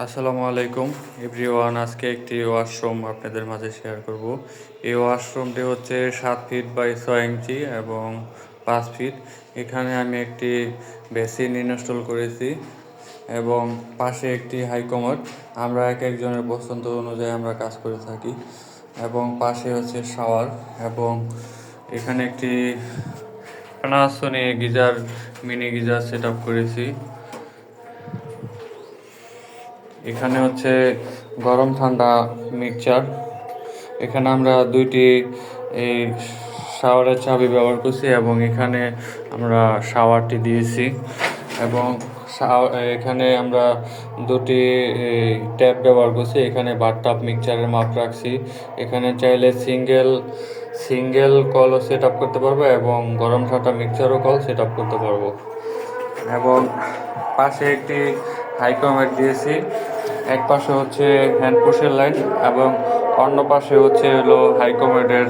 আসসালামু আলাইকুম এভরিওয়ান। আজকে একটি ওয়াশরুম আপনাদের মাঝে শেয়ার করব। এই ওয়াশরুমটি হচ্ছে 7 ফিট বাই 6 ইঞ্চি এবং 5 ফিট। এখানে আমি একটি বেসিন ইনস্টল করেছি এবং পাশে একটি হাইকমোড। আমরা এক একজনের পছন্দ অনুযায়ী আমরা কাজ করে থাকি। এবং পাশে হচ্ছে শাওয়ার এবং এখানে একটি Panasonic geyser mini geyser set up করেছি। এখানে হচ্ছে গরম ঠান্ডা মিক্সচার। এখানে আমরা দুইটি এই শাওয়ারের চাবি ব্যবহার করছি এবং এখানে আমরা শাওয়ারটি দিয়েছি এবং এখানে আমরা দুটি ট্যাপ ব্যবহার করছি। এখানে বাথটাব মিক্সচারের মাপ রাখছি। এখানে চাইলে সিঙ্গেল কলও সেট আপ করতে পারবো এবং গরম ঠান্ডা মিক্সচারও কল সেট আপ করতে পারবো। এবং পাশে একটি হাইকমেট দিয়েছি। এক পাশে হচ্ছে হ্যান্ড পুশের লাইন এবং অন্য পাশে হচ্ছে হাইকমেটের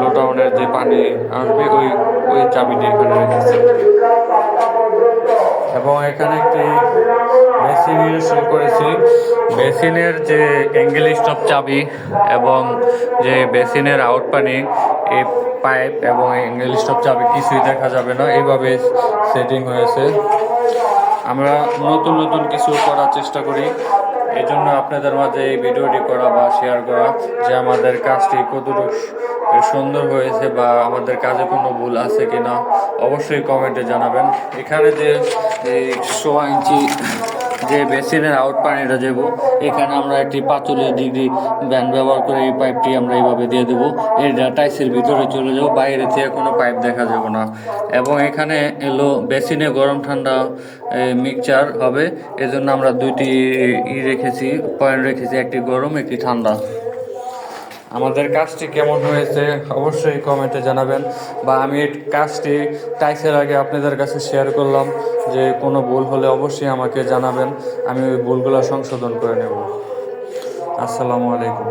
লোটাউনের যে পানি আসবে ওই চাবিটি এখানে রেখেছি। এবং এখানে একটি বেসিন ইনস্টল করেছি। বেসিনের যে অ্যাঙ্গেল স্টপ চাবি এবং যে বেসিনের আউট পানি, এই পাইপ এবং অ্যাঙ্গেল স্টপ চাবি কিছুই দেখা যাবে না, এইভাবে সেটিং হয়েছে। আমরা নতুন নতুন কিছু করার চেষ্টা করি, এই জন্য আপনাদের মাঝে এই ভিডিওটি করা বা শেয়ার করা যে আমাদের কাজটি কতটুকু সুন্দর হয়েছে বা আমাদের কাজে কোনো ভুল আছে কিনা অবশ্যই কমেন্টে জানাবেন। এখানে যে 16 ইঞ্চি যে বেসিনের আউট পানিটা দেবো, এখানে আমরা একটি 45 ডিগ্রি ব্যান্ড ব্যবহার করে এই পাইপটি আমরা এইভাবে দিয়ে দেবো। এটা টাইসের ভিতরে চলে যাবো, বাইরে থেকে কোনো পাইপ দেখা যাবে না। এবং এখানে বেসিনে গরম ঠান্ডা মিক্সচার হবে, এজন্য আমরা দুইটি পয়েন্ট রেখেছি, একটি গরম একটি ঠান্ডা। আমাদের কাজটি কেমন হয়েছে অবশ্যই কমেন্টে জানাবেন। বা আমি এই কাজটি টাইসের আগে আপনাদের কাছে শেয়ার করলাম, যে কোনো ভুল হলে অবশ্যই আমাকে জানাবেন, আমি ওই ভুলগুলো সংশোধন করে নেব। আসসালামু আলাইকুম।